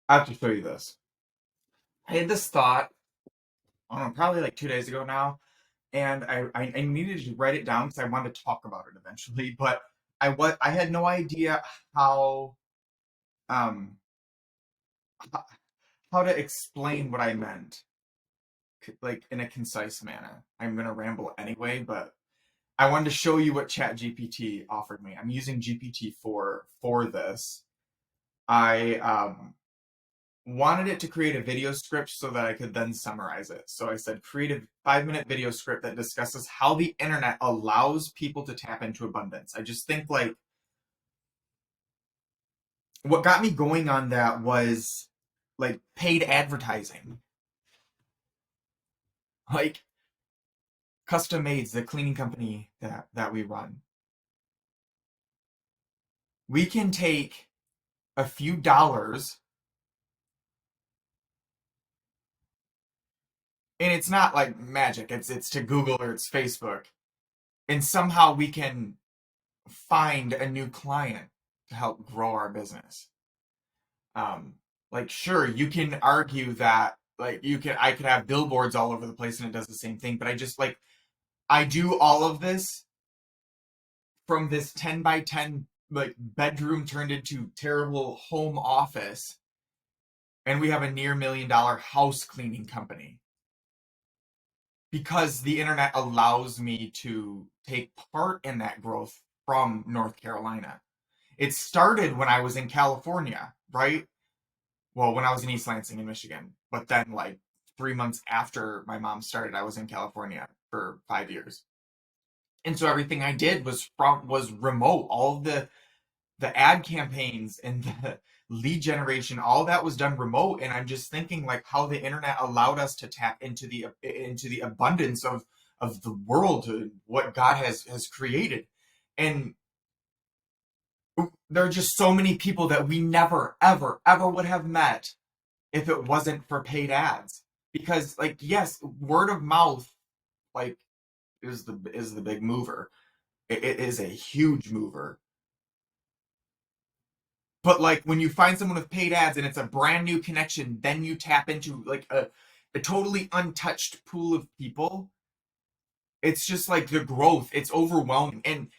I have to show you this. I had this thought, I don't know, probably like 2 days ago now, and I needed to write it down because I wanted to talk about it eventually, but I had no idea how um h- how to explain what I meant, like in a concise manner. I'm gonna ramble anyway, but I wanted to show you what ChatGPT offered me. I'm using GPT for this. I wanted it to create a video script so that I could then summarize it. So I said, create a 5-minute video script that discusses how the internet allows people to tap into abundance. I just think like what got me going on that was like paid advertising, like Custom Maids, the cleaning company that we run. We can take a few dollars, and it's not like magic. It's to Google or it's Facebook, and somehow we can find a new client to help grow our business. Um, like sure, you can argue that like I could have billboards all over the place and it does the same thing, but I just like I do all of this from this 10 by 10 like bedroom turned into terrible home office, and we have a near $1 million house cleaning company because the internet allows me to take part in that growth from North Carolina. It started when I was in California, right? Well, when I was in East Lansing in Michigan, but then like 3 months after my mom started, I was in California for 5 years. And so everything I did was remote. All of the ad campaigns and the lead generation, all that was done remote. And I'm just thinking like how the internet allowed us to tap into the abundance of the world, what God has created. And there are just so many people that we never, ever, ever would have met if it wasn't for paid ads. Because like yes, word of mouth like is the big mover. It is a huge mover. But like when you find someone with paid ads and it's a brand new connection, then you tap into like a totally untouched pool of people. It's just like the growth. It's overwhelming. And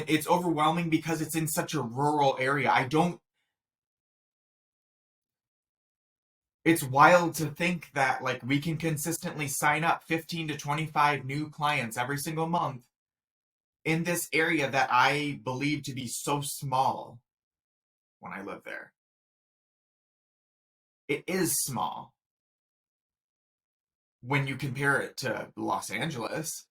it's overwhelming because it's in such a rural area. I don't It's wild to think that like we can consistently sign up 15 to 25 new clients every single month in this area that I believe to be so small when I live there. It is small when you compare it to Los Angeles,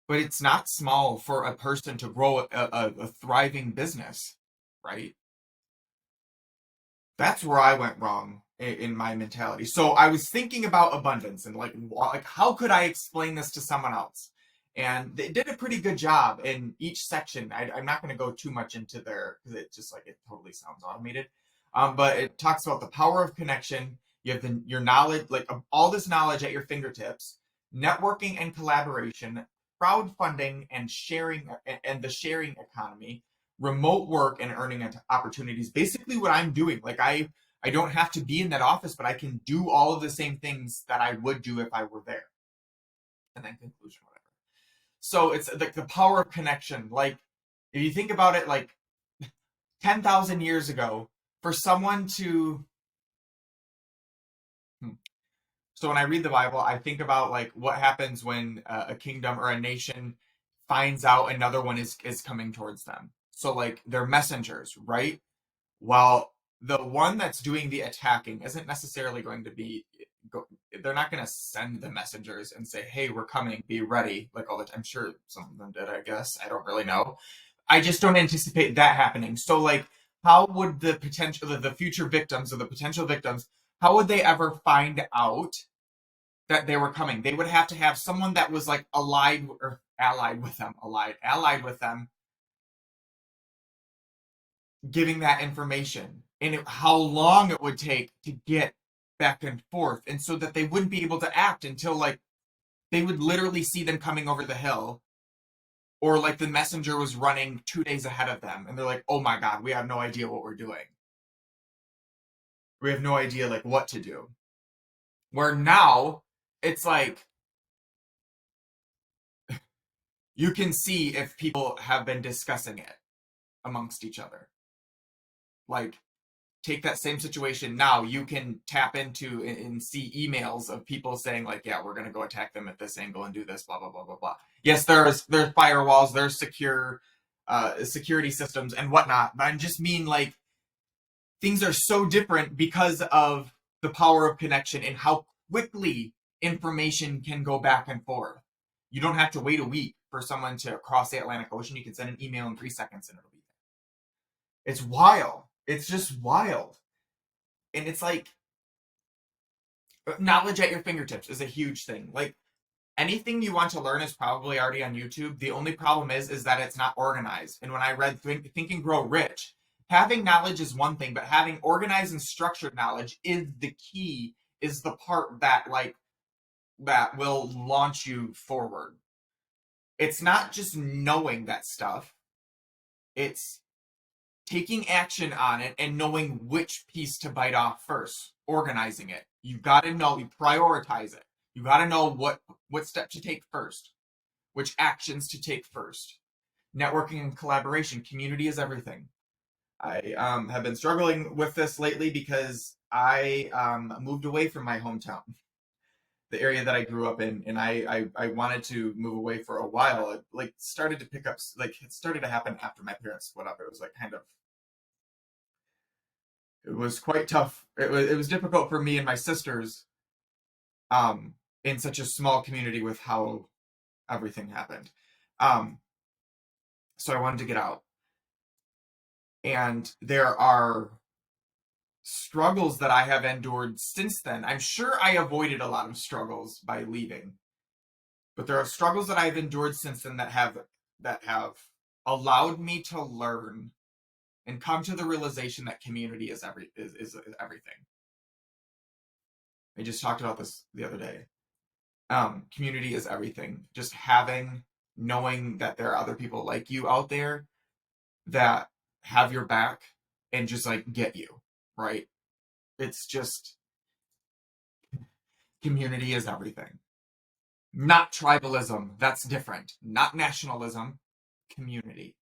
but it's not small for a person to grow a thriving business, right? That's where I went wrong in my mentality. So I was thinking about abundance and like how could I explain this to someone else? And they did a pretty good job in each section. I'm not going to go too much into there because it just like it totally sounds automated. But it talks about the power of connection. You have your knowledge, like all this knowledge at your fingertips, networking and collaboration, crowdfunding and sharing, and the sharing economy, remote work and earning opportunities. Basically, what I'm doing, like I don't have to be in that office, but I can do all of the same things that I would do if I were there. And then conclusion, whatever. So it's like the power of connection. Like if you think about it, like 10,000 years ago, for someone to hmm, so when I read the Bible, I think about like what happens when a kingdom or a nation finds out another one is coming towards them. So like they're messengers, right? Well, the one that's doing the attacking isn't necessarily going to be they're not going to send the messengers and say, "Hey, we're coming, be ready." Like all the time. I'm sure some of them did, I guess. I don't really know. I just don't anticipate that happening. So like how would the future victims or the potential victims, how would they ever find out that they were coming? They would have to have someone that was like allied or allied with them, allied with them, giving that information, and how long it would take to get back and forth, and so that they wouldn't be able to act until like they would literally see them coming over the hill, or like the messenger was running 2 days ahead of them and they're like, oh my god, we have no idea what we're doing. We have no idea like what to do. Where now it's like you can see if people have been discussing it amongst each other. Like take that same situation now, you can tap into and see emails of people saying like, yeah, we're going to go attack them at this angle and do this, blah blah blah blah blah. Yes, there's firewalls, there's secure security systems and whatnot, but I just mean like things are so different because of the power of connection and how quickly information can go back and forth. You don't have to wait a week for someone to cross the Atlantic Ocean. You can send an email in 3 seconds and it'll be there. It's wild. It's just wild. And it's like knowledge at your fingertips is a huge thing. Like anything you want to learn is probably already on YouTube. The only problem is that it's not organized. And when I read Think and Grow Rich, having knowledge is one thing, but having organized and structured knowledge is the key, is the part that that will launch you forward. It's not just knowing that stuff. It's taking action on it and knowing which piece to bite off first, organizing it. You got to know, you prioritize it. You got to know what step to take first, which actions to take first. Networking and collaboration, community is everything. I have been struggling with this lately because I moved away from my hometown, the area that I grew up in, and I wanted to move away for a while. It like started to pick up, like it started to happen after my parents split up. It was like kind of, it was quite tough. It was difficult for me and my sisters in such a small community with how everything happened. Um, so I wanted to get out. And there are struggles that I have endured since then. I'm sure I avoided a lot of struggles by leaving, but there are struggles that I've endured since then that have allowed me to learn and come to the realization that community is everything. I just talked about this the other day. Community is everything. Just knowing that there are other people like you out there that have your back and just like get you, right? It's just community is everything. Not tribalism, that's different. Not nationalism, community.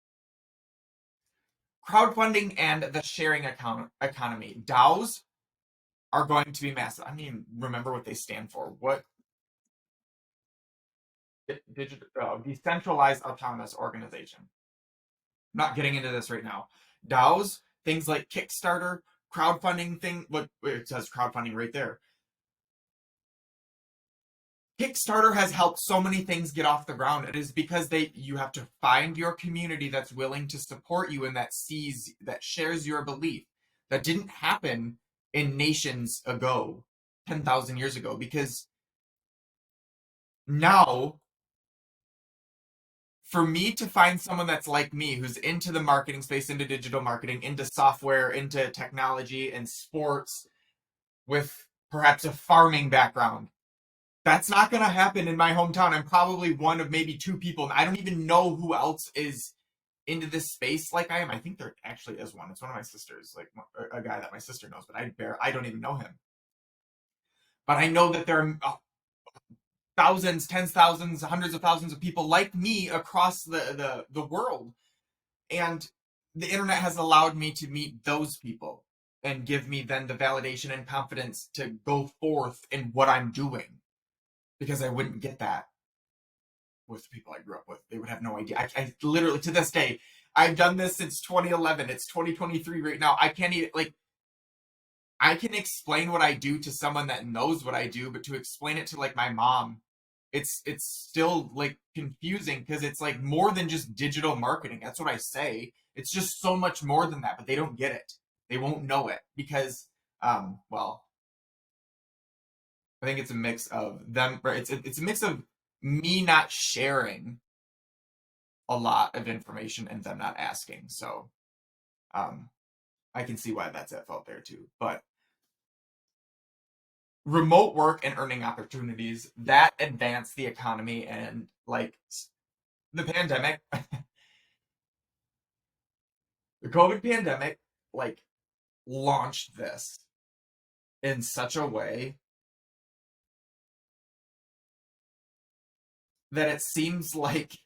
Crowdfunding and the sharing economy. DAOs are going to be massive. I mean, remember what they stand for. What decentralized autonomous organization. I'm not getting into this right now. DAOs, things like Kickstarter, crowdfunding thing. Look, it says crowdfunding right there. Kickstarter has helped so many things get off the ground. It is because you have to find your community that's willing to support you and that shares your belief. That didn't happen in nations ago, 10,000 years ago, because now for me to find someone that's like me, who's into the marketing space, into digital marketing, into software, into technology and sports, with perhaps a farming background, that's not going to happen in my hometown. I'm probably one of maybe two people. I don't even know who else is into this space like I am. I think there actually is one. It's one of my sisters, like a guy that my sister knows, but I don't even know him. But I know that there are thousands, tens of thousands, hundreds of thousands of people like me across the world. And the internet has allowed me to meet those people and give me then the validation and confidence to go forth in what I'm doing. Because I wouldn't get that with the people I grew up with. They would have no idea. I literally, to this day, I've done this since 2011. It's 2023 right now. I can't even, like, I can explain what I do to someone that knows what I do, but to explain it to, like, my mom, it's still, like, confusing because it's, like, more than just digital marketing. That's what I say. It's just so much more than that, but they don't get it. They won't know it because, well, I think it's a mix of them. It's a mix of me not sharing a lot of information and them not asking. So, I can see why that's at fault there too. But remote work and earning opportunities that advance the economy and like the pandemic, the COVID pandemic, like launched this. in such a way that it seems like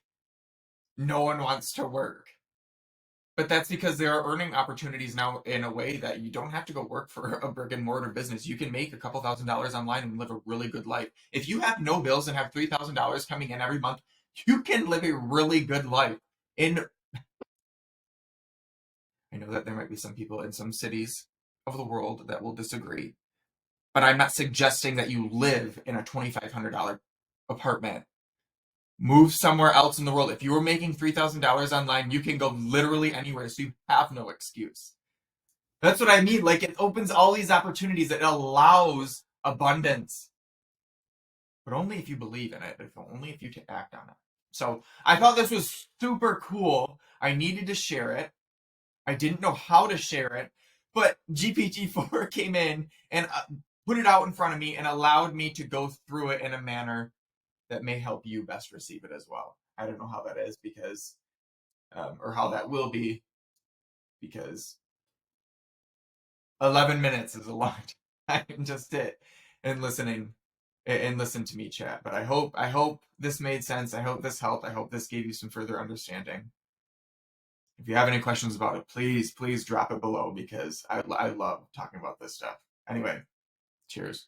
no one wants to work. But that's because there are earning opportunities now in a way that you don't have to go work for a brick and mortar business. You can make a couple $1,000s online and live a really good life. If you have no bills and have $3,000 coming in every month, you can live a really good life. In I know that there might be some people in some cities of the world that will disagree, but I'm not suggesting that you live in a $2,500 apartment. Move somewhere else in the world. If you were making $3,000 online, you can go literally anywhere, so you have no excuse. That's what I mean. Like, it opens all these opportunities. It allows abundance, but only if you believe in it. If only if you act on it. So I thought this was super cool. I needed to share it. I didn't know how to share it, but GPT-4 came in and put it out in front of me and allowed me to go through it in a manner that may help you best receive it as well. I don't know how that is because, or how that will be, because 11 minutes is a long time just it and listening and listen to me chat. But I hope this made sense. I hope this helped. I hope this gave you some further understanding. If you have any questions about it, please drop it below because I love talking about this stuff. Anyway, cheers.